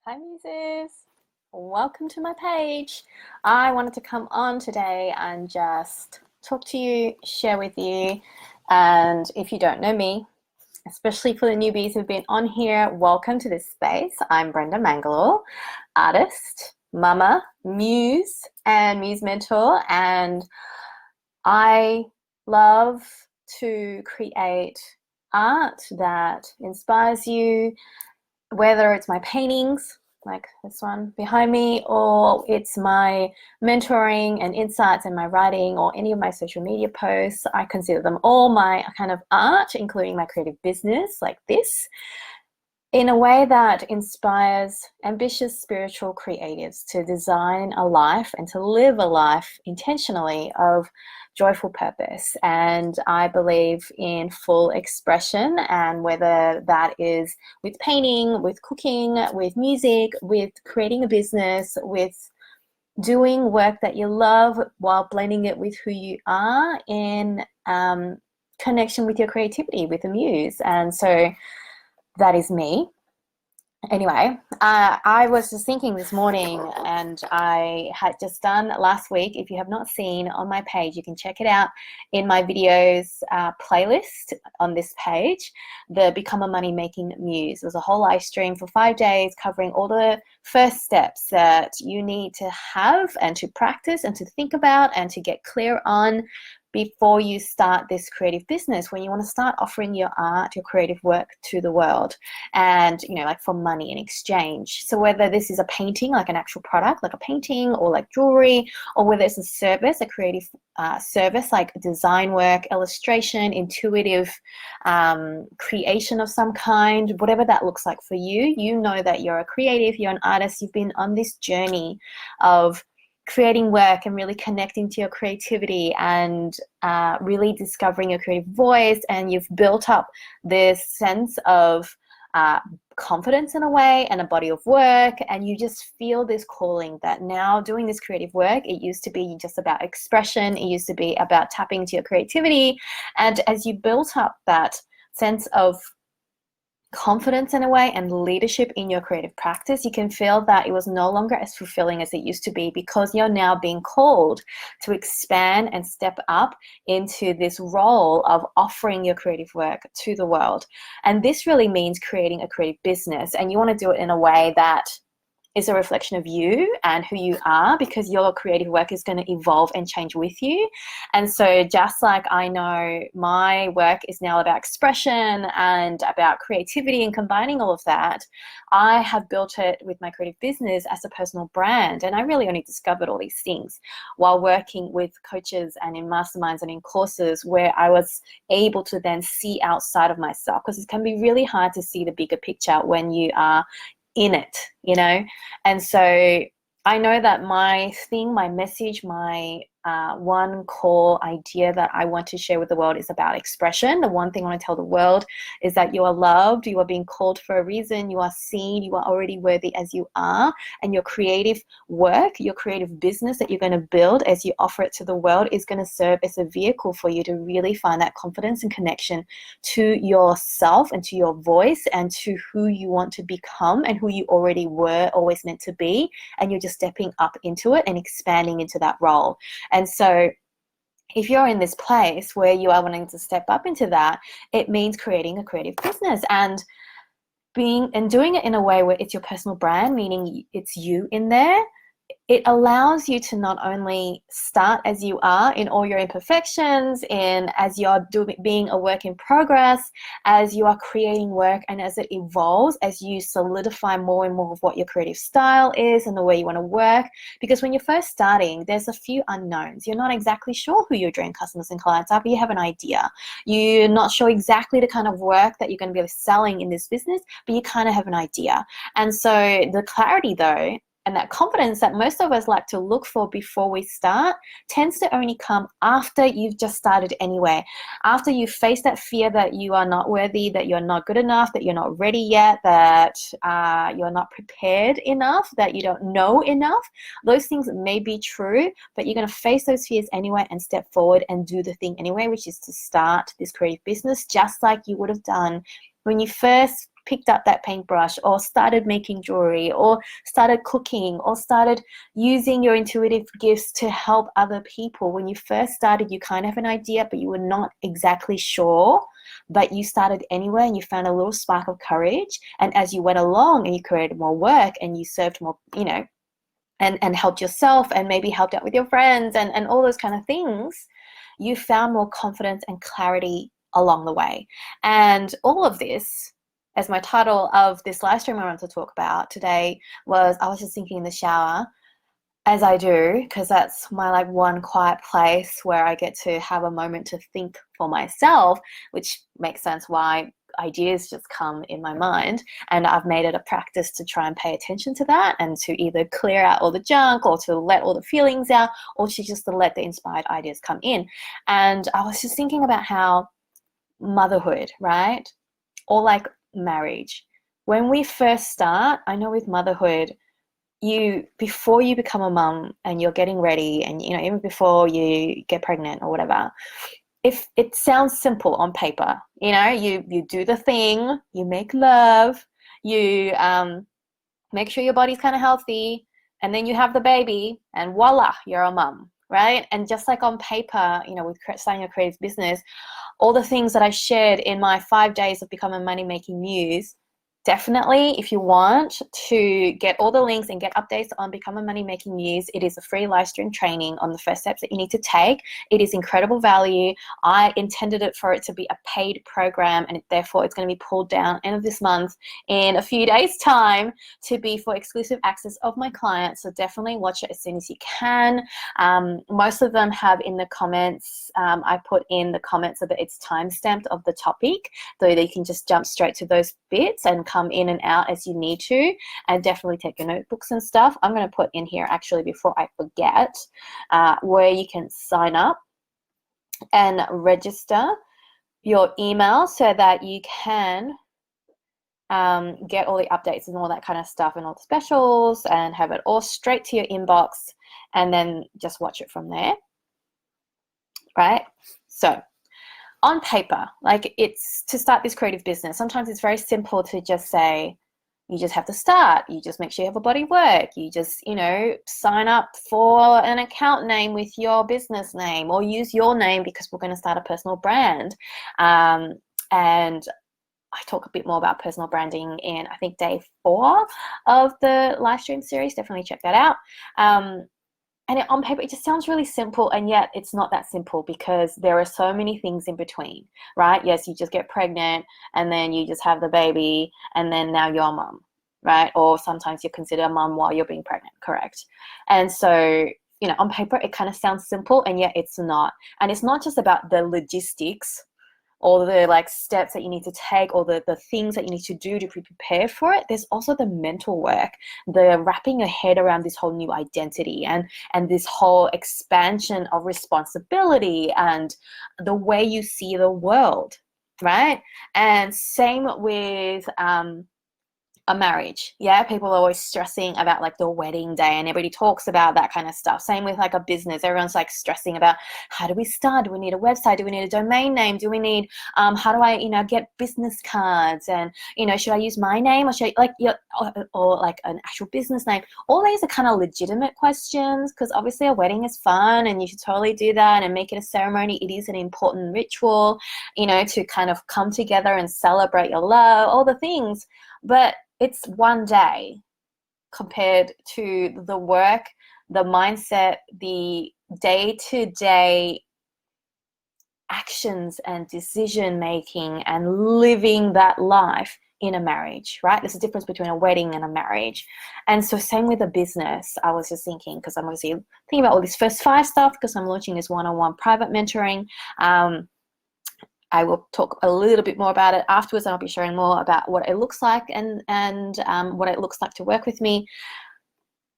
Hi, Muses. Welcome to my page. I wanted to come on today and just talk to you, share with you. And if you don't know me, especially for the newbies who've been on here, welcome to this space. I'm Brenda Mangalore, artist, mama, muse, and muse mentor. And I love to create art that inspires you, whether it's my paintings like this one behind me, or it's my mentoring and insights in my writing, or any of my social media posts. I consider them all my kind of art, including my creative business like this, in a way that inspires ambitious spiritual creatives to design a life and to live a life intentionally of joyful purpose. And I believe in full expression, and whether that is with painting, with cooking, with music, with creating a business, with doing work that you love while blending it with who you are in connection with your creativity, with the muse. And so that is me. Anyway, I was just thinking this morning, and I had just done last week. If you have not seen on my page, you can check it out in my videos playlist on this page, the Become a Money Making Muse. It was a whole live stream for 5 days covering all the first steps that you need to have and to practice and to think about and to get clear on before you start this creative business, when you want to start offering your art, your creative work to the world, and like for money in exchange. So whether this is a painting, like an actual product like a painting, or like jewelry, or whether it's a service, a creative service like design work, illustration, intuitive creation of some kind, whatever that looks like for you, you know that you're a creative, you're an artist, you've been on this journey of creating work and really connecting to your creativity and really discovering your creative voice, and you've built up this sense of confidence in a way, and a body of work, and you just feel this calling that now doing this creative work, it used to be just about expression, it used to be about tapping into your creativity, and as you built up that sense of confidence in a way and leadership in your creative practice, you can feel that it was no longer as fulfilling as it used to be, because you're now being called to expand and step up into this role of offering your creative work to the world. And this really means creating a creative business, and you want to do it in a way that is a reflection of you and who you are, because your creative work is going to evolve and change with you. And so just like I know my work is now about expression and about creativity and combining all of that, I have built it with my creative business as a personal brand. And I really only discovered all these things while working with coaches and in masterminds and in courses, where I was able to then see outside of myself, because it can be really hard to see the bigger picture when you are in it, and so I know that my thing, my message, my one core idea that I want to share with the world is about expression. The one thing I want to tell the world is that you are loved, you are being called for a reason, you are seen, you are already worthy as you are, and your creative work, your creative business that you're going to build as you offer it to the world is going to serve as a vehicle for you to really find that confidence and connection to yourself and to your voice and to who you want to become and who you already were always meant to be, and you're just stepping up into it and expanding into that role. And so if you're in this place where you are wanting to step up into that, it means creating a creative business and doing it in a way where it's your personal brand, meaning it's you in there. It allows you to not only start as you are in all your imperfections, in as you're being a work in progress, as you are creating work, and as it evolves, as you solidify more and more of what your creative style is and the way you want to work. Because when you're first starting, there's a few unknowns. You're not exactly sure who your dream customers and clients are, but you have an idea. You're not sure exactly the kind of work that you're going to be selling in this business, but you kind of have an idea. And so the clarity, though, and that confidence that most of us like to look for before we start tends to only come after you've just started anyway. After you face that fear that you are not worthy, that you're not good enough, that you're not ready yet, that you're not prepared enough, that you don't know enough. Those things may be true, but you're going to face those fears anyway and step forward and do the thing anyway, which is to start this creative business, just like you would have done when you first picked up that paintbrush or started making jewelry or started cooking or started using your intuitive gifts to help other people. When you first started, you kind of have an idea, but you were not exactly sure, but you started anyway and you found a little spark of courage. And as you went along and you created more work and you served more, and helped yourself and maybe helped out with your friends and all those kind of things, you found more confidence and clarity along the way. And all of this, as my title of this live stream I wanted to talk about today was, I was just thinking in the shower, as I do, because that's my like one quiet place where I get to have a moment to think for myself, which makes sense why ideas just come in my mind. And I've made it a practice to try and pay attention to that and to either clear out all the junk or to let all the feelings out or to just to let the inspired ideas come in. And I was just thinking about how motherhood, right? Or like marriage. When we first start, I know with motherhood, before you become a mum and you're getting ready and even before you get pregnant or whatever, if it sounds simple on paper, you do the thing, you make love, you make sure your body's kind of healthy, and then you have the baby and voila, you're a mum, right? And just like on paper, with starting a creative business, all the things that I shared in my 5 days of becoming money making muse, definitely, if you want to get all the links and get updates on Become a Money Making Muse, it is a free live stream training on the first steps that you need to take. It is incredible value. I intended it for it to be a paid program, and therefore it's going to be pulled down end of this month in a few days' time to be for exclusive access of my clients. So definitely watch it as soon as you can. Most of them have in the comments, I put in the comments so that it's time-stamped of the topic, so that you can just jump straight to those bits and come in and out as you need to, and definitely take your notebooks and stuff. I'm going to put in here actually before I forget where you can sign up and register your email so that you can get all the updates and all that kind of stuff and all the specials and have it all straight to your inbox and then just watch it from there, right? So on paper, like it's to start this creative business, sometimes it's very simple to just say, you just have to start. You just make sure you have a body of work. You just, sign up for an account name with your business name or use your name because we're going to start a personal brand. And I talk a bit more about personal branding in, I think, day 4 of the live stream series. Definitely check that out. And on paper, it just sounds really simple, and yet it's not that simple because there are so many things in between, right? Yes, you just get pregnant, and then you just have the baby, and then now you're a mum, right? Or sometimes you're considered a mum while you're being pregnant, correct? And so, on paper, it kind of sounds simple, and yet it's not. And it's not just about the logistics or the like steps that you need to take or the things that you need to do to prepare for it. There's also the mental work, the wrapping your head around this whole new identity and this whole expansion of responsibility and the way you see the world, right? And same with a marriage. Yeah, people are always stressing about like the wedding day and everybody talks about that kind of stuff. Same with like a business. Everyone's like stressing about, how do we start? Do we need a website? Do we need a domain name? Do we need how do I get business cards? And should I use my name or should I or like an actual business name? All these are kind of legitimate questions because obviously a wedding is fun and you should totally do that and make it a ceremony. It is an important ritual, to kind of come together and celebrate your love, all the things. But it's one day compared to the work, the mindset, the day-to-day actions and decision-making and living that life in a marriage, right? There's a difference between a wedding and a marriage. And so same with a business. I was just thinking, because I'm obviously thinking about all this first 5 stuff because I'm launching this one-on-one private mentoring. I will talk a little bit more about it afterwards, and I'll be sharing more about what it looks like and what it looks like to work with me.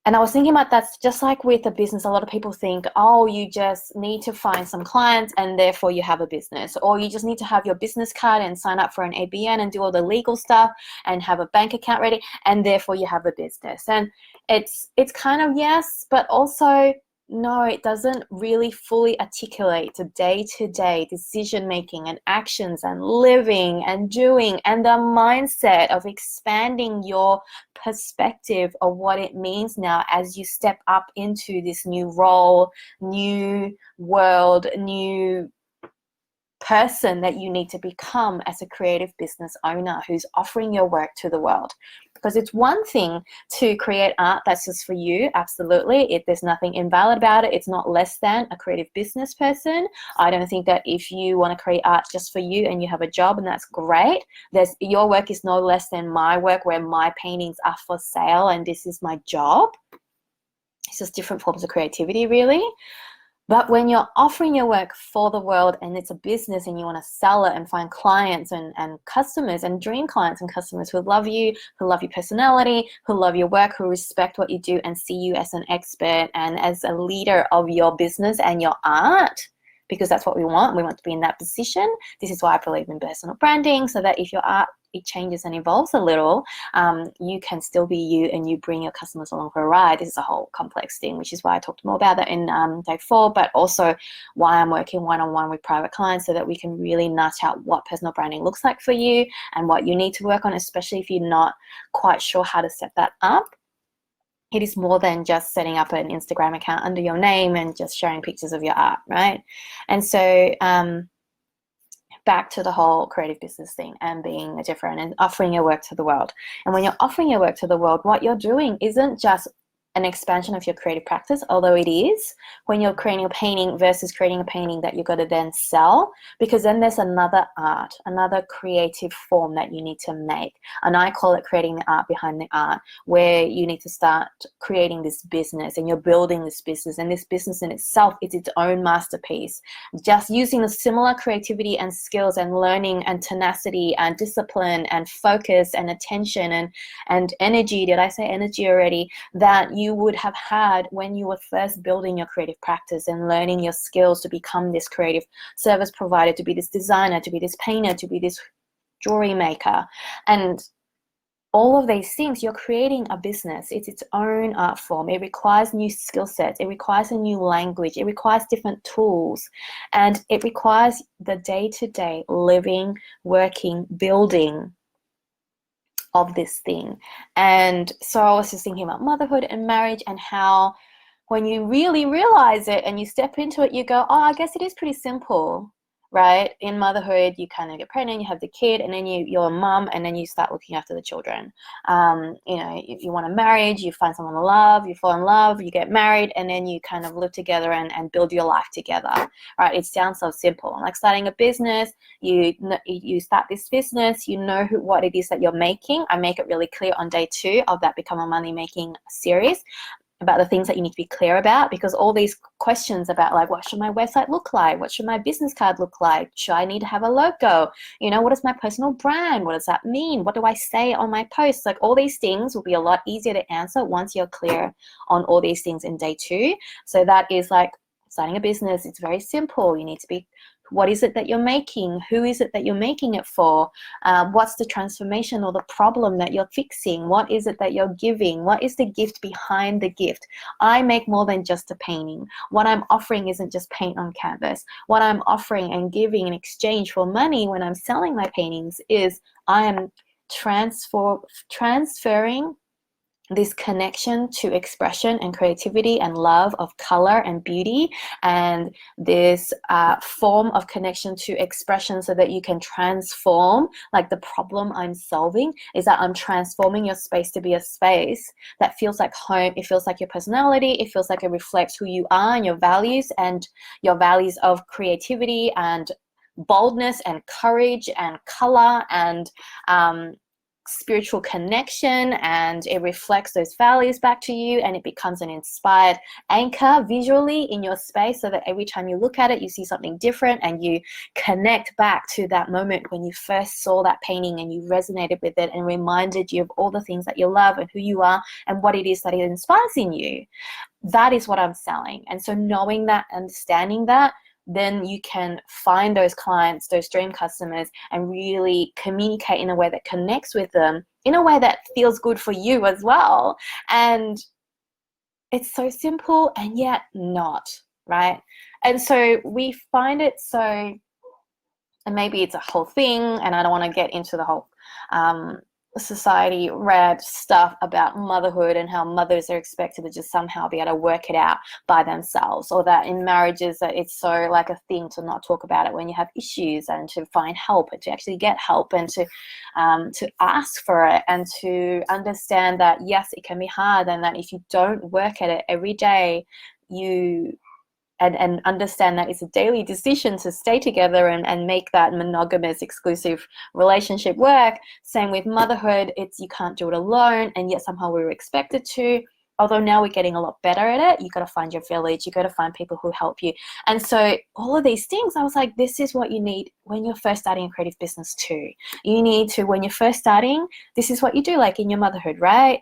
And I was thinking about that's just like with a business. A lot of people think, oh, you just need to find some clients and therefore you have a business, or you just need to have your business card and sign up for an ABN and do all the legal stuff and have a bank account ready and therefore you have a business. And it's kind of yes, but also no, it doesn't really fully articulate the day-to-day decision making and actions and living and doing and the mindset of expanding your perspective of what it means now as you step up into this new role, new world, new person that you need to become as a creative business owner who's offering your work to the world. Because it's one thing to create art that's just for you, absolutely. There's nothing invalid about it. It's not less than a creative business person. I don't think that if you want to create art just for you and you have a job, and that's great, your work is no less than my work, where my paintings are for sale and this is my job. It's just different forms of creativity, really. But when you're offering your work for the world and it's a business and you want to sell it and find clients and customers and dream clients and customers who love you, who love your personality, who love your work, who respect what you do and see you as an expert and as a leader of your business and your art, because that's what we want. We want to be in that position. This is why I believe in personal branding, so that if your art, it changes and evolves a little, you can still be you and you bring your customers along for a ride. This is a whole complex thing, which is why I talked more about that in day 4, but also why I'm working one-on-one with private clients, so that we can really nut out what personal branding looks like for you and what you need to work on, especially if you're not quite sure how to set that up. It is more than just setting up an Instagram account under your name and just sharing pictures of your art, right? And so back to the whole creative business thing and being different and offering your work to the world. And when you're offering your work to the world, what you're doing isn't just an expansion of your creative practice, although it is when you're creating a painting versus creating a painting that you've got to then sell, because then there's another art, another creative form that you need to make. And I call it creating the art behind the art, where you need to start creating this business and you're building this business, and this business in itself is its own masterpiece. Just using the similar creativity and skills and learning and tenacity and discipline and focus and attention and energy, did I say energy already, that you would have had when you were first building your creative practice and learning your skills to become this creative service provider, to be this designer, to be this painter, to be this jewelry maker. And all of these things, you're creating a business. It's its own art form. It requires new skill sets. It requires a new language. It requires different tools. And it requires the day-to-day living, working, building of this thing. And so I was just thinking about motherhood and marriage, and how when you really realize it and you step into it, you go, oh, I guess it is pretty simple, right? In motherhood, you kind of get pregnant, you have the kid, and then you're a mum, and then you start looking after the children. You know, if you want a marriage, you find someone to love, you fall in love, you get married, and then you kind of live together and build your life together, right? It sounds so simple. Like starting a business, you start this business, you know what it is that you're making. I make it really clear on day 2 of that Become a Money Making series, about the things that you need to be clear about, because all these questions about, like, what should my website look like? What should my business card look like? Should I need to have a logo? You know, what is my personal brand? What does that mean? What do I say on my posts? Like, all these things will be a lot easier to answer once you're clear on all these things in day 2. So that is like starting a business. It's very simple. You need to be, what is it that you're making? Who is it that you're making it for? What's the transformation or the problem that you're fixing? What is it that you're giving? What is the gift behind the gift? I make more than just a painting. What I'm offering isn't just paint on canvas. What I'm offering and giving in exchange for money when I'm selling my paintings is I am transferring this connection to expression and creativity and love of color and beauty, and this form of connection to expression, so that you can transform, like the problem I'm solving is that I'm transforming your space to be a space that feels like home. It feels like your personality. It feels like it reflects who you are and your values of creativity and boldness and courage and color and spiritual connection, and it reflects those values back to you, and it becomes an inspired anchor visually in your space, so that every time you look at it, you see something different and you connect back to that moment when you first saw that painting and you resonated with it and reminded you of all the things that you love and who you are and what it is that it inspires in you. That is what I'm selling. And so knowing that, understanding that, then you can find those clients, those dream customers, and really communicate in a way that connects with them, in a way that feels good for you as well. And it's so simple and yet not, right? And so we find it so, and maybe it's a whole thing, and I don't want to get into the whole society read stuff about motherhood and how mothers are expected to just somehow be able to work it out by themselves, or that in marriages that it's so like a thing to not talk about it when you have issues, and to find help and to actually get help, and to ask for it, and to understand that yes, it can be hard, and that if you don't work at it every day, you and understand that it's a daily decision to stay together and make that monogamous exclusive relationship work. Same with motherhood, it's you can't do it alone, and yet somehow we were expected to. Although now we're getting a lot better at it, you got to find your village, you got to find people who help you. And so all of these things, I was like, this is what you need when you're first starting a creative business too. You need to, when you're first starting, this is what you do, like in your motherhood, right?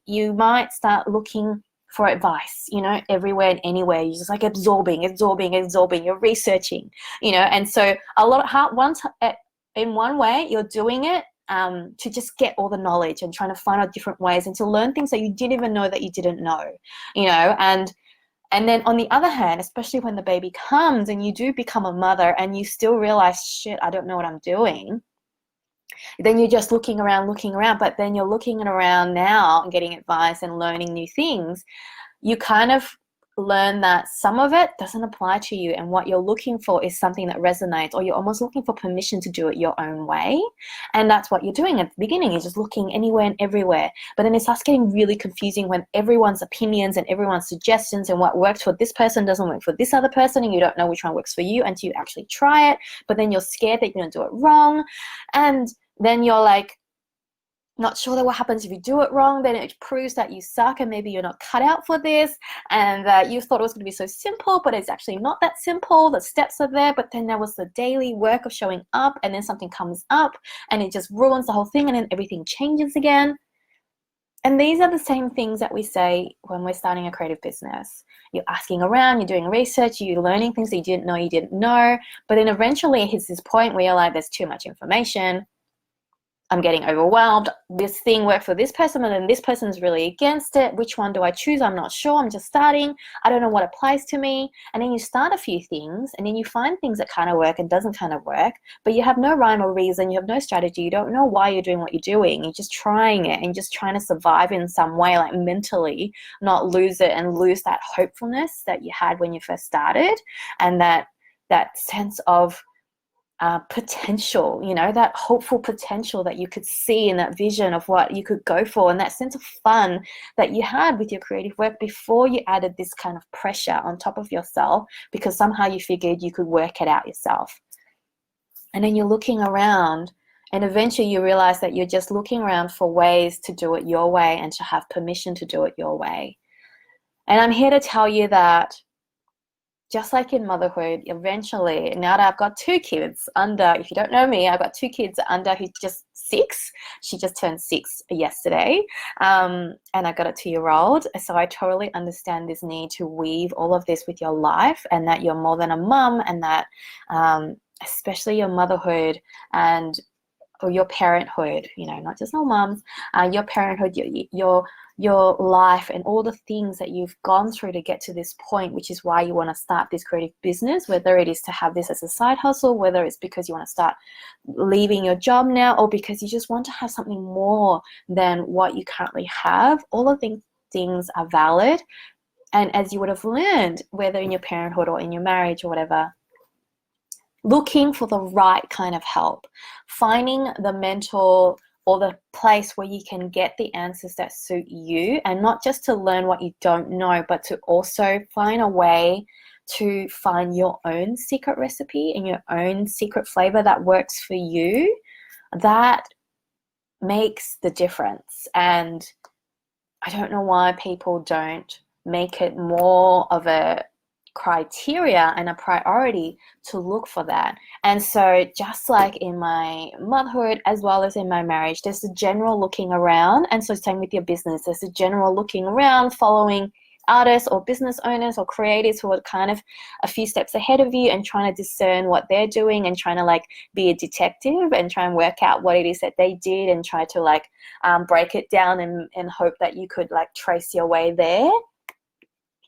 You might start looking for advice, everywhere and anywhere. You're just like absorbing, you're researching, and so a lot of in one way you're doing it to just get all the knowledge and trying to find out different ways and to learn things that you didn't even know that you didn't know, and then on the other hand, especially when the baby comes and you do become a mother and you still realize, shit, I don't know what I'm doing, then you're just looking around, but then you're looking around now and getting advice and learning new things. You kind of learn that some of it doesn't apply to you, and what you're looking for is something that resonates, or you're almost looking for permission to do it your own way. And that's what you're doing at the beginning. You're just looking anywhere and everywhere, but then it starts getting really confusing when everyone's opinions and everyone's suggestions and what works for this person doesn't work for this other person, and you don't know which one works for you until you actually try it. But then you're scared that you're going to do it wrong, and then you're like not sure that what happens if you do it wrong. Then it proves that you suck and maybe you're not cut out for this, and that you thought it was going to be so simple, but it's actually not that simple. The steps are there, but then there was the daily work of showing up, and then something comes up and it just ruins the whole thing, and then everything changes again. And these are the same things that we say when we're starting a creative business. You're asking around, you're doing research, you're learning things that you didn't know, but then eventually it hits this point where you're like, there's too much information, I'm getting overwhelmed. This thing worked for this person, and then this person's really against it. Which one do I choose? I'm not sure. I'm just starting. I don't know what applies to me. And then you start a few things, and then you find things that kind of work and doesn't kind of work, but you have no rhyme or reason. You have no strategy. You don't know why you're doing what you're doing. You're just trying it and just trying to survive in some way, like mentally, not lose it and lose that hopefulness that you had when you first started, and that sense of potential, that hopeful potential that you could see in that vision of what you could go for, and that sense of fun that you had with your creative work before you added this kind of pressure on top of yourself because somehow you figured you could work it out yourself. And then you're looking around, and eventually you realize that you're just looking around for ways to do it your way and to have permission to do it your way. And I'm here to tell you that just like in motherhood, eventually, now that I've got 2 kids under, if you don't know me, I've got 2 kids under who's just 6. She just turned 6 yesterday, and I got a 2-year-old. So I totally understand this need to weave all of this with your life, and that you're more than a mum, and that especially your motherhood or your parenthood, not just all mums, your parenthood, your life, and all the things that you've gone through to get to this point, which is why you want to start this creative business, whether it is to have this as a side hustle, whether it's because you want to start leaving your job now, or because you just want to have something more than what you currently have. All of these things are valid. And as you would have learned, whether in your parenthood or in your marriage or whatever, looking for the right kind of help, finding the mentor or the place where you can get the answers that suit you, and not just to learn what you don't know, but to also find a way to find your own secret recipe and your own secret flavor that works for you. That makes the difference. And I don't know why people don't make it more of a criteria and a priority to look for that. And so just like in my motherhood as well as in my marriage, there's a general looking around, and so same with your business, there's a general looking around, following artists or business owners or creators who are kind of a few steps ahead of you and trying to discern what they're doing, and trying to like be a detective and try and work out what it is that they did, and try to like break it down and hope that you could like trace your way there.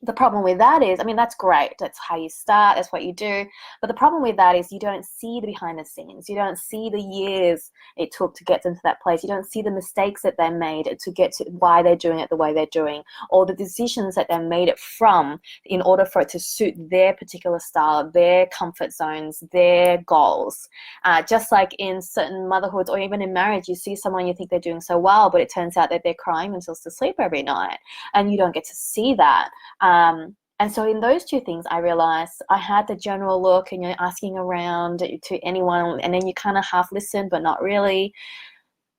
The problem with that is, I mean, that's great. That's how you start. That's what you do. But the problem with that is you don't see the behind the scenes. You don't see the years it took to get them to that place. You don't see the mistakes that they made to get to why they're doing it the way they're doing, or the decisions that they made it from in order for it to suit their particular style, their comfort zones, their goals. Just like in certain motherhoods or even in marriage, you see someone, you think they're doing so well, but it turns out that they're crying themselves to sleep every night, and you don't get to see that. And so in those two things, I realized I had the general look, and you're asking around to anyone, and then you kind of half listen, but not really.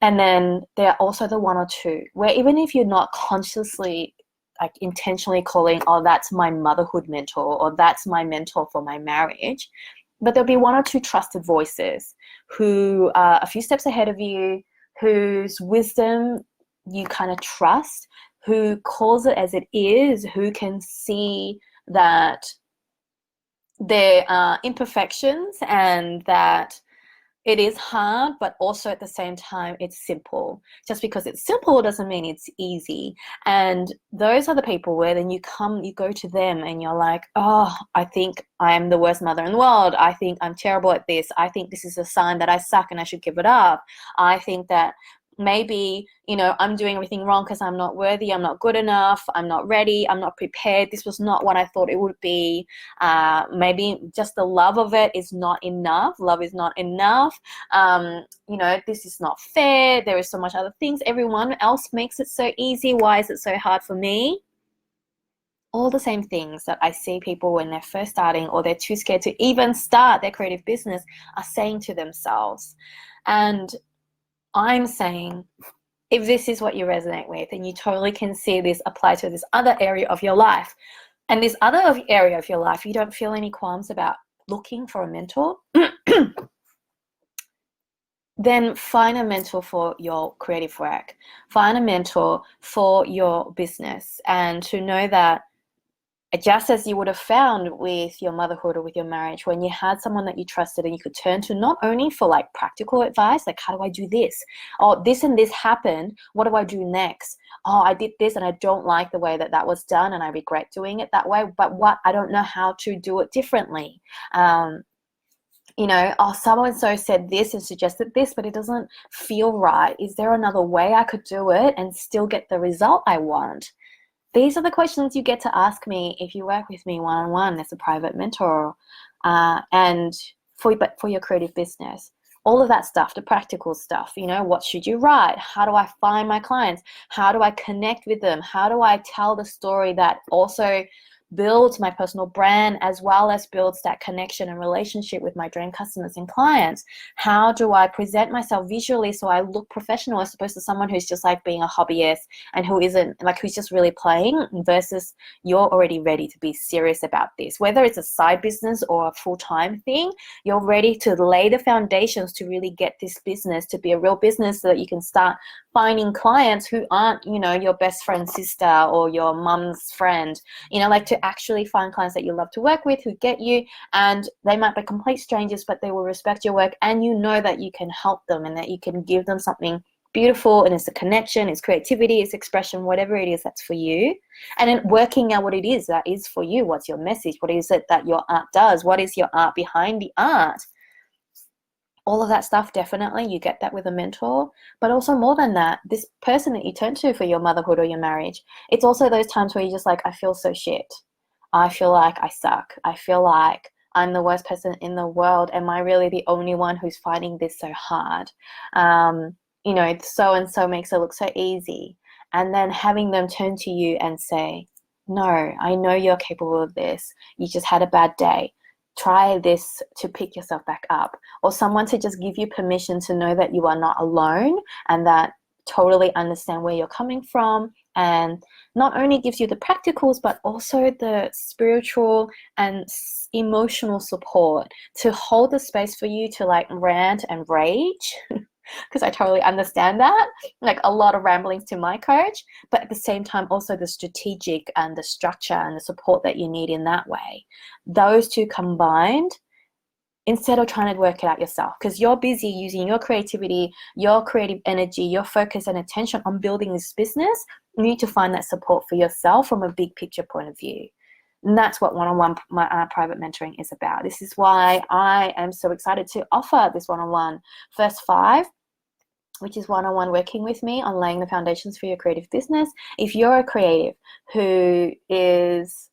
And then there are also the one or two where even if you're not consciously, like intentionally calling, oh, that's my motherhood mentor, or that's my mentor for my marriage, but there'll be one or two trusted voices who are a few steps ahead of you, whose wisdom you kind of trust, who calls it as it is, who can see that there are imperfections and that it is hard, but also at the same time, it's simple. Just because it's simple doesn't mean it's easy. And those are the people where then you go to them and you're like, oh, I think I'm the worst mother in the world. I think I'm terrible at this. I think this is a sign that I suck and I should give it up. I think that maybe, I'm doing everything wrong because I'm not worthy, I'm not good enough, I'm not ready, I'm not prepared, this was not what I thought it would be. Maybe just the love of it is not enough. Love is not enough. This is not fair. There is so much other things. Everyone else makes it so easy. Why is it so hard for me? All the same things that I see people when they're first starting, or they're too scared to even start their creative business, are saying to themselves. And I'm saying, if this is what you resonate with, and you totally can see this apply to this other area of your life, and this other area of your life, you don't feel any qualms about looking for a mentor, then find a mentor for your creative work. Find a mentor for your business, and to know that just as you would have found with your motherhood or with your marriage, when you had someone that you trusted and you could turn to, not only for like practical advice, like how do I do this? Oh, this and this happened. What do I do next? Oh, I did this and I don't like the way that that was done and I regret doing it that way. But I don't know how to do it differently. Oh, so-and-so said this and suggested this, but it doesn't feel right. Is there another way I could do it and still get the result I want? These are the questions you get to ask me if you work with me one-on-one as a private mentor, and for your creative business. All of that stuff, the practical stuff, what should you write? How do I find my clients? How do I connect with them? How do I tell the story that also builds my personal brand, as well as builds that connection and relationship with my dream customers and clients? How do I present myself visually so I look professional, as opposed to someone who's just like being a hobbyist and who's just really playing, versus you're already ready to be serious about this. Whether it's a side business or a full-time thing, you're ready to lay the foundations to really get this business to be a real business, so that you can start finding clients who aren't, your best friend's sister or your mum's friend, like to actually find clients that you love to work with, who get you, and they might be complete strangers, but they will respect your work, and that you can help them and that you can give them something beautiful, and it's a connection, it's creativity, it's expression, whatever it is that's for you. And then working out what it is that is for you. What's your message? What is it that your art does? What is your art behind the art? All of that stuff, definitely, you get that with a mentor. But also, more than that, this person that you turn to for your motherhood or your marriage, it's also those times where you're just like, I feel so shit. I feel like I suck. I feel like I'm the worst person in the world. Am I really the only one who's finding this so hard? So-and-so makes it look so easy. And then having them turn to you and say, no, I know you're capable of this. You just had a bad day. Try this to pick yourself back up. Or someone to just give you permission to know that you are not alone, and that totally understand where you're coming from, and not only gives you the practicals, but also the spiritual and emotional support to hold the space for you to like rant and rage. Because I totally understand that, like a lot of ramblings to my coach, but at the same time also the strategic and the structure and the support that you need in that way. Those two combined, instead of trying to work it out yourself, because you're busy using your creativity, your creative energy, your focus and attention on building this business, need to find that support for yourself from a big picture point of view. And that's what one-on-one private mentoring is about. This is why I am so excited to offer this one-on-one first 5, which is one-on-one working with me on laying the foundations for your creative business. If you're a creative who is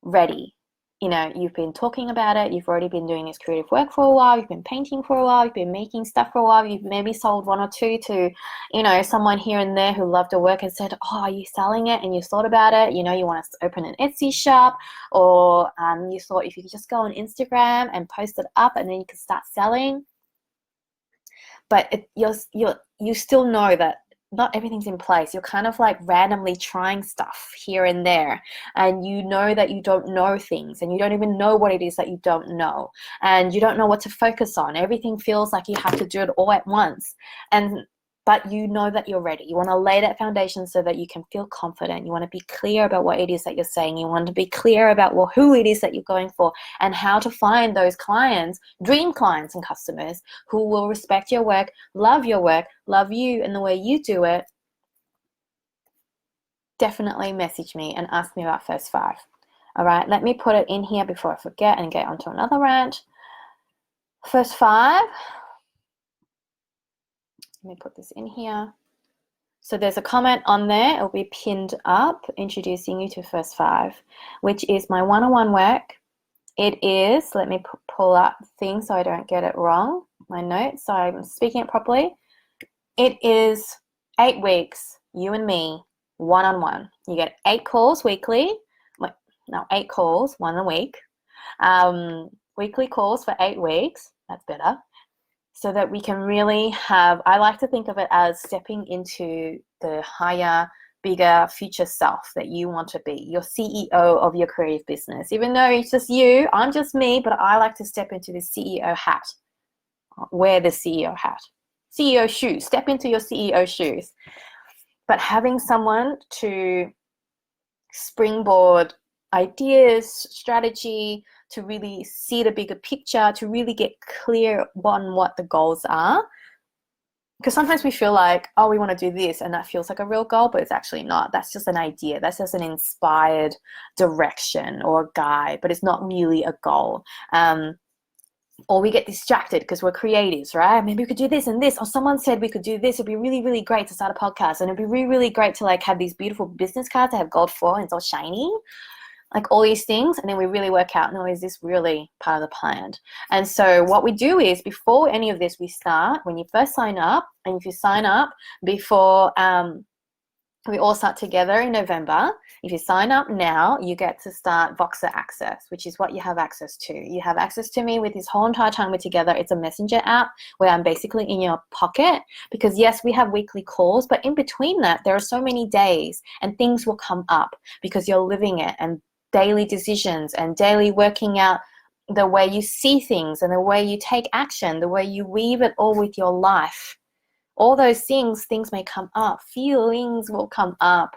ready, you know, you've been talking about it, you've already been doing this creative work for a while, you've been painting for a while, you've been making stuff for a while, you've maybe sold 1 or 2 to, you know, someone here and there who loved your work and said, oh, are you selling it? And you thought about it, you know, you want to open an Etsy shop, or you thought if you could just go on Instagram and post it up and then you could start selling. But you still know that not everything's in place. You're kind of like randomly trying stuff here and there, and you know that you don't know things, and you don't even know what it is that you don't know, and you don't know what to focus on. Everything feels like you have to do it all at once, but you know that you're ready. You want to lay that foundation so that you can feel confident. You want to be clear about what it is that you're saying. You want to be clear about who it is that you're going for, and how to find those clients, dream clients and customers who will respect your work, love you and the way you do it. Definitely message me and ask me about first 5. All right, let me put it in here before I forget and get onto another rant. First 5. Let me put this in here. So there's a comment on there. It'll be pinned up, introducing you to first 5, which is my one-on-one work. It is, let me pull up things so I don't get it wrong, my notes, so I'm speaking it properly. It is 8 weeks, you and me, one-on-one. You get 8 calls weekly. No, 8 calls, 1 a week. Weekly calls for 8 weeks. That's better. So that we can really have, I like to think of it as stepping into the higher, bigger future self that you want to be, your CEO of your creative business. Even though it's just you, I'm just me, but I like to step into the CEO hat, wear the CEO hat, CEO shoes, step into your CEO shoes. But having someone to springboard ideas, strategy, to really see the bigger picture, to really get clear on what the goals are. Because sometimes we feel like, oh, we want to do this, and that feels like a real goal, but it's actually not. That's just an idea. That's just an inspired direction or a guide, but it's not really a goal. Or we get distracted because we're creatives, right? Maybe we could do this and this, or someone said we could do this. It'd be really, really great to start a podcast, and it'd be really, really great to like have these beautiful business cards that have gold foil and it's all shiny. Like all these things, and then we really work out, no, is this really part of the plan? And so what we do is, before any of this, we start, when you first sign up, and if you sign up before, we all start together in November. If you sign up now, you get to start Voxer Access, which is what you have access to. You have access to me with this whole entire time we're together. It's a messenger app where I'm basically in your pocket, because yes, we have weekly calls, but in between that, there are so many days and things will come up because you're living it, and daily decisions and daily working out the way you see things and the way you take action, the way you weave it all with your life. All those things may come up. Feelings will come up.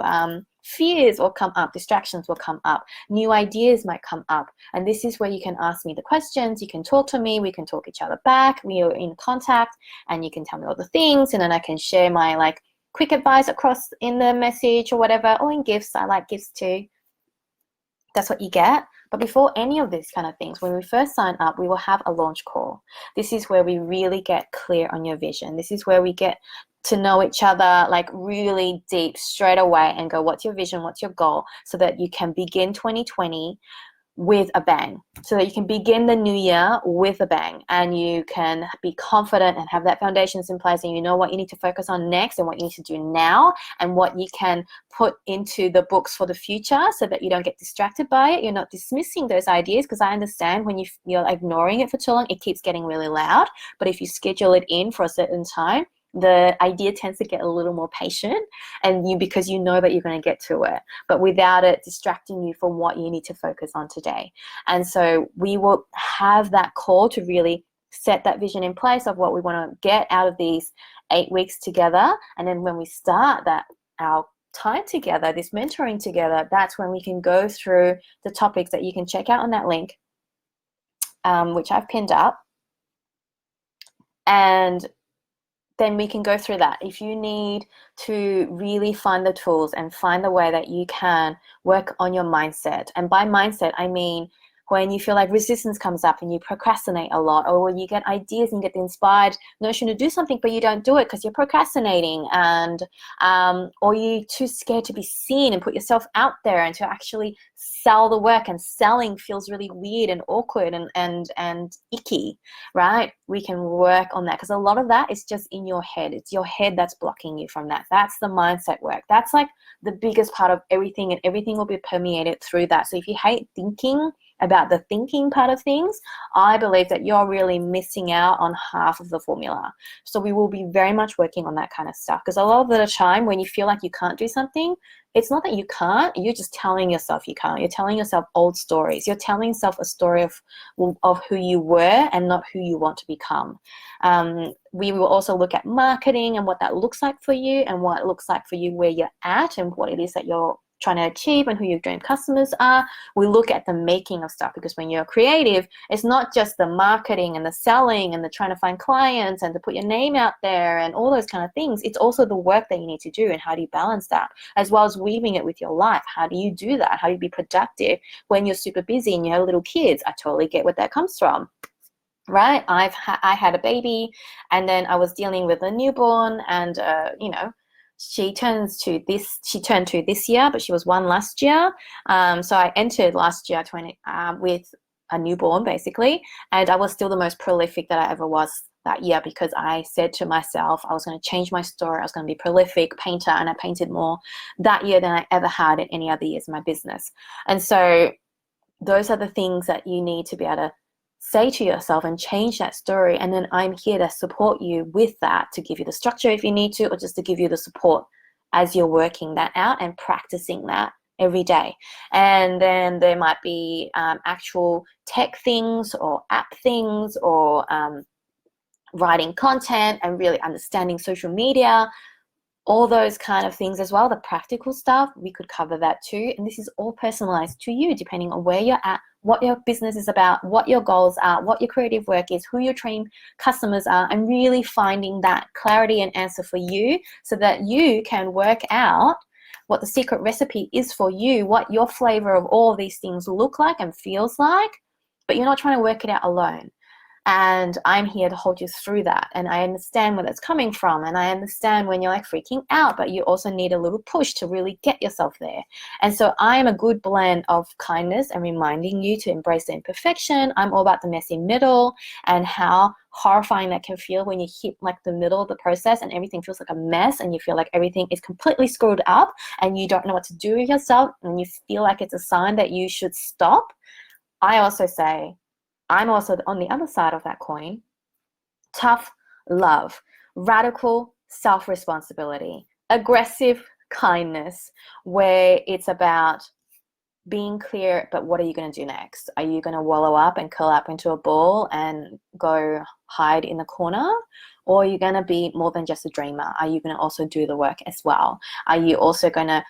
Fears will come up. Distractions will come up. New ideas might come up. And this is where you can ask me the questions. You can talk to me. We can talk each other back. We are in contact, and you can tell me all the things, and then I can share my like quick advice across in the message or whatever, or in gifts. I like gifts too. That's what you get. But before any of these kind of things, when we first sign up, we will have a launch call. This is where we really get clear on your vision. This is where we get to know each other like really deep straight away and go, what's your vision? What's your goal? So that you can begin 2020 with a bang, so that you can begin the new year with a bang, and you can be confident and have that foundations in place, and you know what you need to focus on next and what you need to do now, and what you can put into the books for the future, so that you don't get distracted by it. You're not dismissing those ideas, because I understand when you're ignoring it for too long, it keeps getting really loud. But if you schedule it in for a certain time, the idea tends to get a little more patient, and because you know that you're going to get to it, but without it distracting you from what you need to focus on today. And so we will have that call to really set that vision in place of what we want to get out of these 8 weeks together. And then when we start our time together, this mentoring together, that's when we can go through the topics that you can check out on that link, which I've pinned up. And then we can go through that. If you need to really find the tools and find the way that you can work on your mindset, and by mindset, I mean when you feel like resistance comes up and you procrastinate a lot, or when you get ideas and get the inspired notion to do something, but you don't do it because you're procrastinating, and or you're too scared to be seen and put yourself out there and to actually sell the work, and selling feels really weird and awkward and icky, right? We can work on that, because a lot of that is just in your head. It's your head that's blocking you from that. That's the mindset work. That's like the biggest part of everything, and everything will be permeated through that. So if you hate thinking about the thinking part of things, I believe that you're really missing out on half of the formula. So we will be very much working on that kind of stuff, because a lot of the time when you feel like you can't do something, it's not that you can't, you're just telling yourself you can't. You're telling yourself old stories. You're telling yourself a story of who you were and not who you want to become. We will also look at marketing and what that looks like for you, and what it looks like for you where you're at, and what it is that you're trying to achieve, and who your dream customers are. We look at the making of stuff, because when you're creative, it's not just the marketing and the selling and the trying to find clients and to put your name out there and all those kind of things. It's also the work that you need to do, and how do you balance that, as well as weaving it with your life. How do you do that? How do you be productive when you're super busy and you have little kids? I totally get where that comes from. Right? I had a baby, and then I was dealing with a newborn, and she turned two this year, but she was one last year. So I entered last year with a newborn, basically, and I was still the most prolific that I ever was that year, because I said to myself I was going to change my story. I was going to be a prolific painter, and I painted more that year than I ever had in any other years in my business. And so those are the things that you need to be able to say to yourself and change that story. And then I'm here to support you with that, to give you the structure if you need to, or just to give you the support as you're working that out and practicing that every day. And then there might be actual tech things or app things, or writing content and really understanding social media, all those kind of things as well. The practical stuff, we could cover that too. And this is all personalized to you, depending on where you're at, what your business is about, what your goals are, what your creative work is, who your trained customers are, and really finding that clarity and answer for you, so that you can work out what the secret recipe is for you, what your flavor of all of these things look like and feels like, but you're not trying to work it out alone. And I'm here to hold you through that. And I understand where that's coming from. And I understand when you're like freaking out, but you also need a little push to really get yourself there. And so I am a good blend of kindness and reminding you to embrace the imperfection. I'm all about the messy middle, and how horrifying that can feel when you hit like the middle of the process and everything feels like a mess, and you feel like everything is completely screwed up and you don't know what to do with yourself, and you feel like it's a sign that you should stop. I also say, I'm also on the other side of that coin. Tough love, radical self-responsibility, aggressive kindness, where it's about being clear, but what are you going to do next? Are you going to wallow up and curl up into a ball and go hide in the corner? Or are you going to be more than just a dreamer? Are you going to also do the work as well? Are you also going to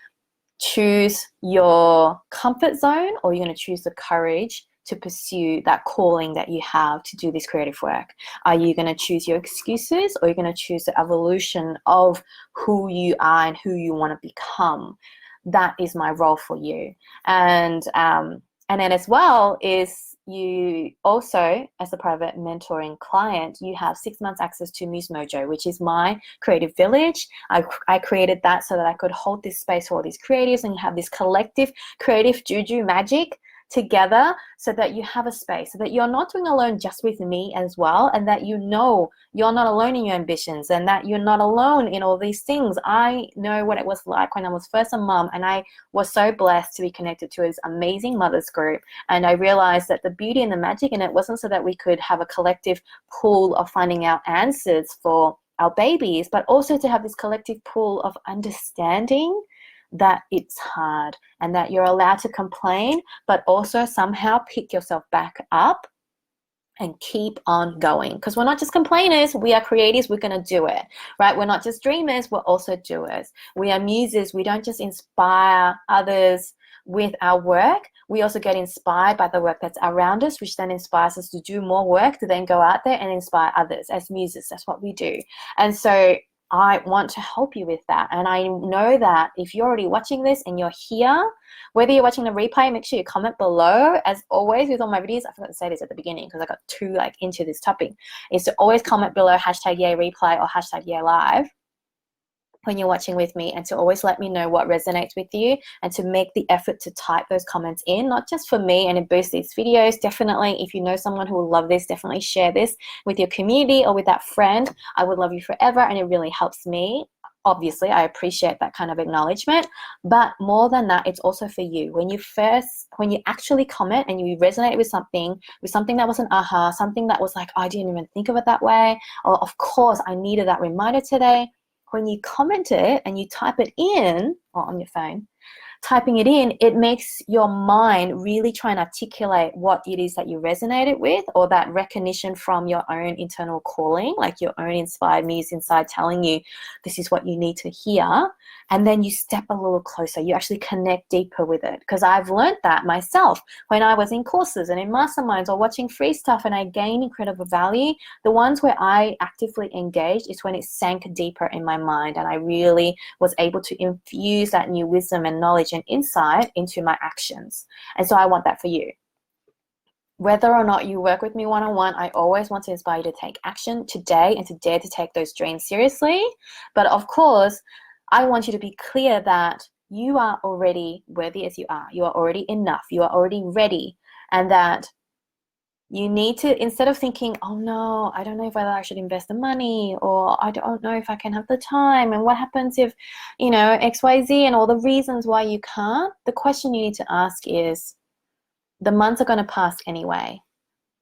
choose your comfort zone, or are you going to choose the courage to pursue that calling that you have to do this creative work? Are you going to choose your excuses, or are you going to choose the evolution of who you are and who you want to become? That is my role for you. And then as well is, you also, as a private mentoring client, you have 6 months access to Musemojo, which is my creative village. I created that so that I could hold this space for all these creatives, and you have this collective creative juju magic together, so that you have a space, so that you're not doing alone just with me as well, and that you know you're not alone in your ambitions, and that you're not alone in all these things. I know what it was like when I was first a mom, and I was so blessed to be connected to this amazing mothers group, and I realized that the beauty and the magic in it wasn't so that we could have a collective pool of finding out answers for our babies, but also to have this collective pool of understanding that it's hard, and that you're allowed to complain, but also somehow pick yourself back up and keep on going. Because we're not just complainers, we are creators, we're going to do it, right? We're not just dreamers, we're also doers. We are muses, we don't just inspire others with our work, we also get inspired by the work that's around us, which then inspires us to do more work, to then go out there and inspire others. As muses, that's what we do. And so I want to help you with that. And I know that if you're already watching this and you're here, whether you're watching the replay, make sure you comment below. As always with all my videos, I forgot to say this at the beginning because I got too into this topic, is to always comment below #YayReplay or #YayLive when you're watching with me, and to always let me know what resonates with you, and to make the effort to type those comments in, not just for me and it boosts these videos. Definitely, if you know someone who will love this, definitely share this with your community or with that friend. I would love you forever, and it really helps me. Obviously, I appreciate that kind of acknowledgement, but more than that, it's also for you. When you actually comment and you resonate with something that was an aha, something that was like, I didn't even think of it that way, or of course I needed that reminder today. When you comment it and you type it in, or on your phone, typing it in, it makes your mind really try and articulate what it is that you resonated with, or that recognition from your own internal calling, like your own inspired muse inside telling you this is what you need to hear. And then you step a little closer, you actually connect deeper with it. Because I've learned that myself when I was in courses and in masterminds or watching free stuff, and I gained incredible value. The ones where I actively engaged is when it sank deeper in my mind, and I really was able to infuse that new wisdom and knowledge and insight into my actions. And so I want that for you. Whether or not you work with me one-on-one, I always want to inspire you to take action today and to dare to take those dreams seriously. But of course, I want you to be clear that you are already worthy as you are. You are already enough. You are already ready. And that you need to, instead of thinking, oh no, I don't know if I should invest the money, or I don't know if I can have the time, and what happens if, XYZ, and all the reasons why you can't, the question you need to ask is, the months are going to pass anyway.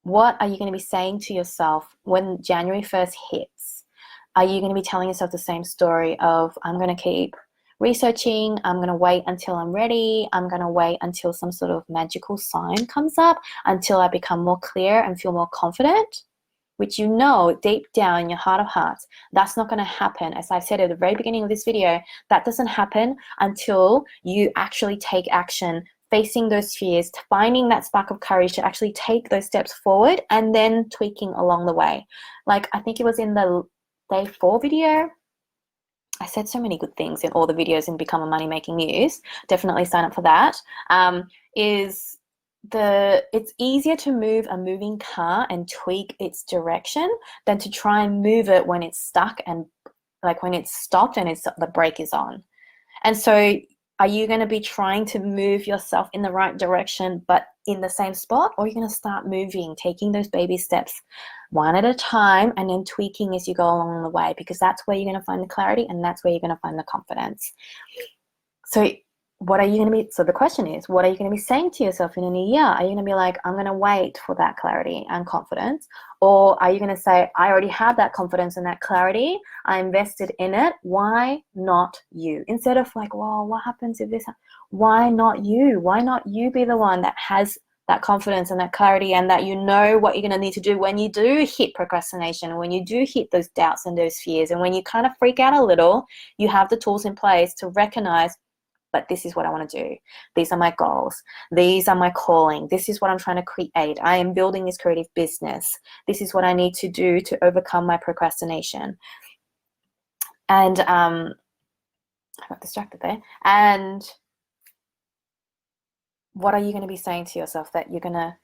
What are you going to be saying to yourself when January 1st hits? Are you going to be telling yourself the same story of, I'm going to keep researching, I'm going to wait until I'm ready, I'm going to wait until some sort of magical sign comes up, until I become more clear and feel more confident? Which deep down in your heart of hearts, that's not going to happen. As I said at the very beginning of this video, that doesn't happen until you actually take action, facing those fears, finding that spark of courage to actually take those steps forward, and then tweaking along the way. Like, I think it was in the day 4 video, I said so many good things in all the videos in Become a Money Making Muse. Definitely sign up for that. It's easier to move a moving car and tweak its direction than to try and move it when it's stuck, and like when it's stopped and the brake is on. And so are you going to be trying to move yourself in the right direction but in the same spot, or are you going to start moving, taking those baby steps one at a time, and then tweaking as you go along the way? Because that's where you're going to find the clarity, and that's where you're going to find the confidence. So the question is, what are you going to be saying to yourself in a new year? Are you going to be like, I'm going to wait for that clarity and confidence? Or are you going to say, I already have that confidence and that clarity, I invested in it, why not you? Instead of like, well, what happens if this, why not you? Why not you be the one that has that confidence and that clarity, and that you know what you're going to need to do when you do hit procrastination, when you do hit those doubts and those fears, and when you kind of freak out a little, you have the tools in place to recognize, but this is what I want to do. These are my goals. These are my calling. This is what I'm trying to create. I am building this creative business. This is what I need to do to overcome my procrastination. And I got distracted there. And what are you going to be saying to yourself? That you're going to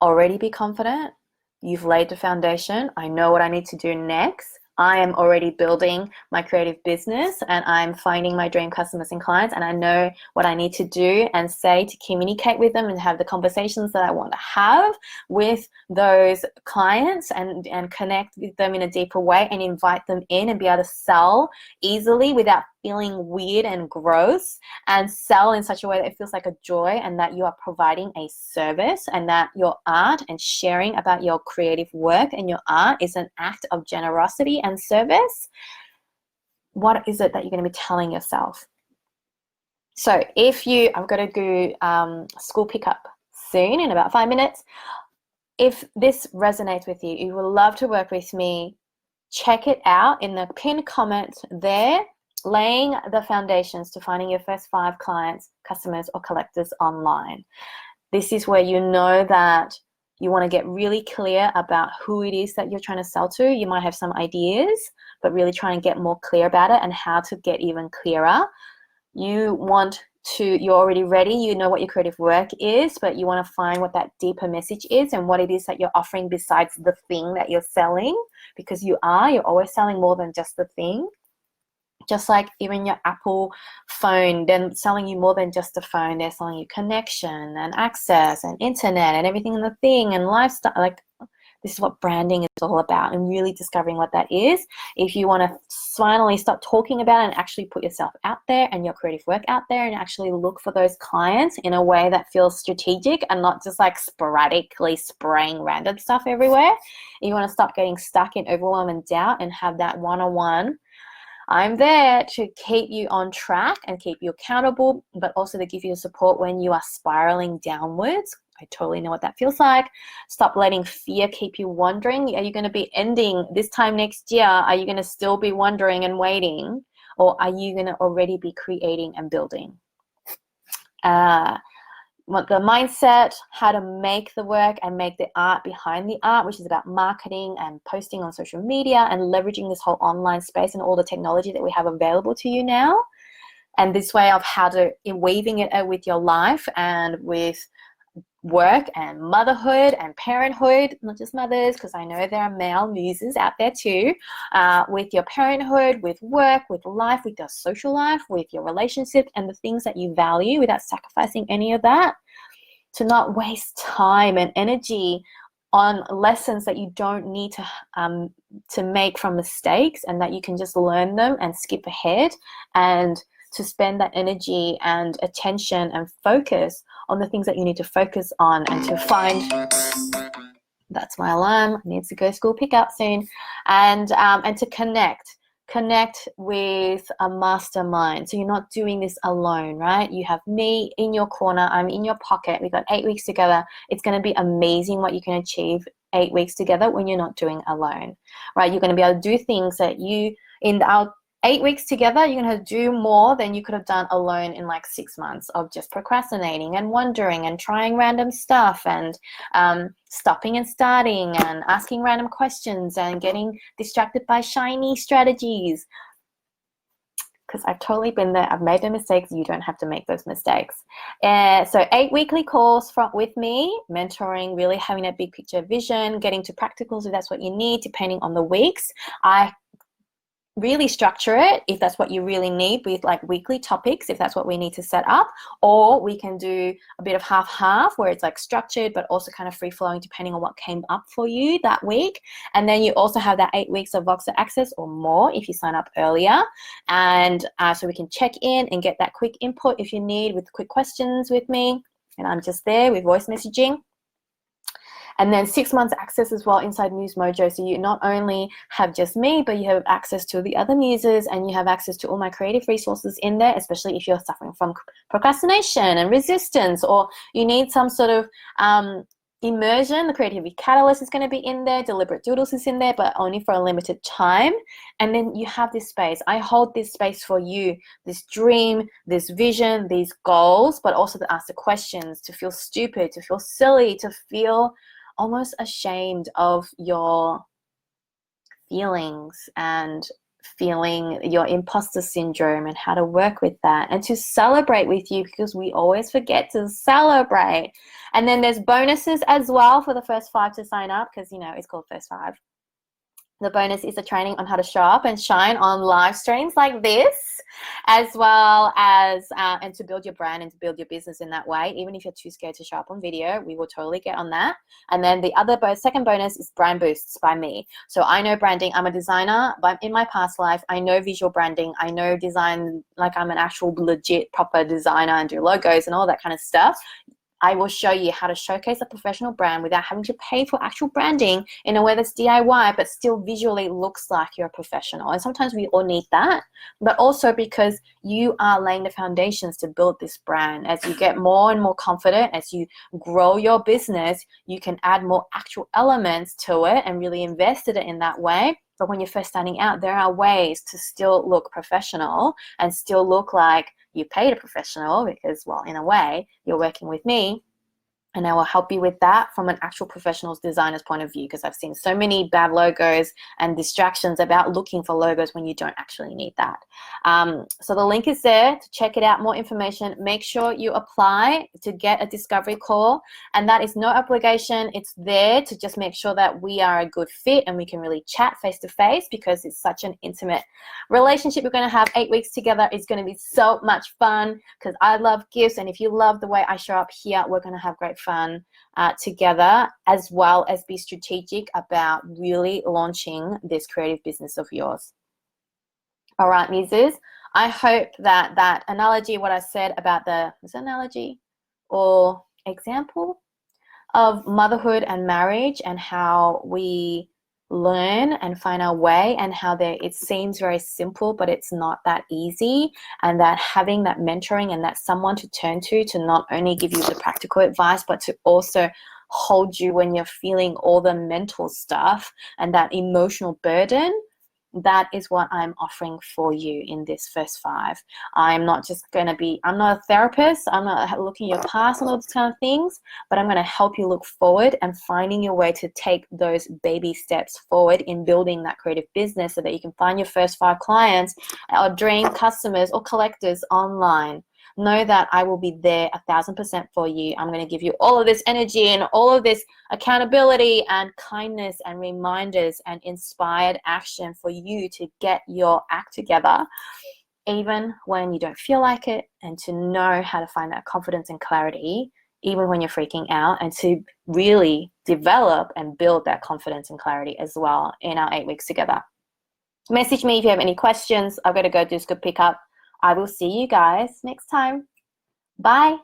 already be confident. You've laid the foundation. I know what I need to do next. I am already building my creative business, and I'm finding my dream customers and clients, and I know what I need to do and say to communicate with them and have the conversations that I want to have with those clients, and connect with them in a deeper way, and invite them in and be able to sell easily without feeling weird and gross, and sell in such a way that it feels like a joy, and that you are providing a service, and that your art and sharing about your creative work and your art is an act of generosity and service. What is it that you're going to be telling yourself? So I've got to do school pickup soon in about 5 minutes. If this resonates with you would love to work with me, check it out in the pinned comment there. laying the foundations to finding your first 5 clients, customers, or collectors online. This is where you know that you want to get really clear about who it is that you're trying to sell to. You might have some ideas, but really try and get more clear about it and how to get even clearer. You're already ready, you know what your creative work is, but you want to find what that deeper message is and what it is that you're offering besides the thing that you're selling, because you're always selling more than just the thing. Just like even your Apple phone, they're selling you more than just a phone. They're selling you connection and access and internet and everything in the thing and lifestyle. Like, this is what branding is all about, and really discovering what that is. If you want to finally stop talking about it and actually put yourself out there and your creative work out there and actually look for those clients in a way that feels strategic and not just like sporadically spraying random stuff everywhere. If you want to stop getting stuck in overwhelm and doubt and have that one-on-one, I'm there to keep you on track and keep you accountable, but also to give you support when you are spiraling downwards. I totally know what that feels like. Stop letting fear keep you wondering. Are you going to be ending this time next year? Are you going to still be wondering and waiting? Or are you going to already be creating and building? The mindset, how to make the work and make the art behind the art, which is about marketing and posting on social media and leveraging this whole online space and all the technology that we have available to you now. And this way of how to weaving it with your life and with work and motherhood and parenthood, not just mothers, because I know there are male muses out there too, with your parenthood, with work, with life, with your social life, with your relationship and the things that you value without sacrificing any of that. To not waste time and energy on lessons that you don't need to make from mistakes, and that you can just learn them and skip ahead, and to spend that energy and attention and focus on the things that you need to focus on, and to find, that's my alarm, needs to go school pickup soon, and to connect with a mastermind. So you're not doing this alone, right? You have me in your corner, I'm in your pocket. We've got 8 weeks together. It's going to be amazing what you can achieve 8 weeks together when you're not doing alone, right? You're going to be able to do things that in our 8 weeks together, you're going to do more than you could have done alone in like 6 months of just procrastinating and wondering and trying random stuff and stopping and starting and asking random questions and getting distracted by shiny strategies. Because I've totally been there. I've made the mistakes. You don't have to make those mistakes. So 8 weekly calls with me, mentoring, really having a big picture vision, getting to practicals if that's what you need, depending on the weeks. I really structure it if that's what you really need, with like weekly topics if that's what we need to set up, or we can do a bit of half where it's like structured but also kind of free flowing depending on what came up for you that week. And then you also have that 8 weeks of Voxer access or more if you sign up earlier, and so we can check in and get that quick input if you need with quick questions with me, and I'm just there with voice messaging. And then 6 months access as well inside musemojo. So you not only have just me, but you have access to the other muses, and you have access to all my creative resources in there, especially if you're suffering from procrastination and resistance, or you need some sort of immersion. The Creativity Catalyst is going to be in there. Deliberate Doodles is in there, but only for a limited time. And then you have this space. I hold this space for you, this dream, this vision, these goals, but also to ask the questions, to feel stupid, to feel silly, to feel almost ashamed of your feelings and feeling your imposter syndrome and how to work with that, and to celebrate with you, because we always forget to celebrate. And then there's bonuses as well for the first 5 to sign up, because it's called First 5. The bonus is a training on how to show up and shine on live streams like this, as well as and to build your brand and to build your business in that way. Even if you're too scared to show up on video, we will totally get on that. And then the other second bonus is brand boosts by me. So I know branding. I'm a designer, but in my past life, I know visual branding. I know design, like I'm an actual legit proper designer and do logos and all that kind of stuff. I will show you how to showcase a professional brand without having to pay for actual branding in a way that's DIY, but still visually looks like you're a professional. And sometimes we all need that, but also because you are laying the foundations to build this brand. As you get more and more confident, as you grow your business, you can add more actual elements to it and really invest in it in that way. But when you're first starting out, there are ways to still look professional and still look like you paid a professional because, well, in a way, you're working with me. And I will help you with that from an actual professional's designer's point of view, because I've seen so many bad logos and distractions about looking for logos when you don't actually need that. So the link is there to check it out. More information. Make sure you apply to get a discovery call. And that is no obligation. It's there to just make sure that we are a good fit and we can really chat face to face, because it's such an intimate relationship we're going to have. 8 weeks together is going to be so much fun, because I love gifts. And if you love the way I show up here, we're going to have great fun together, as well as be strategic about really launching this creative business of yours. All right, muses, I hope that that analogy, what I said about the analogy or example of motherhood and marriage and how we learn and find our way, and how it seems very simple, but it's not that easy, and that having that mentoring and that someone to turn to not only give you the practical advice, but to also hold you when you're feeling all the mental stuff and that emotional burden. That is what I'm offering for you in this first 5. I'm not I'm not a therapist. I'm not looking at your past and all those kind of things, but I'm going to help you look forward and finding your way to take those baby steps forward in building that creative business, so that you can find your first 5 clients or dream customers or collectors online. Know that I will be there 1,000% for you. I'm going to give you all of this energy and all of this accountability and kindness and reminders and inspired action for you to get your act together, even when you don't feel like it, and to know how to find that confidence and clarity, even when you're freaking out, and to really develop and build that confidence and clarity as well in our 8 weeks together. Message me if you have any questions. I've got to go do a good pickup. I will see you guys next time. Bye.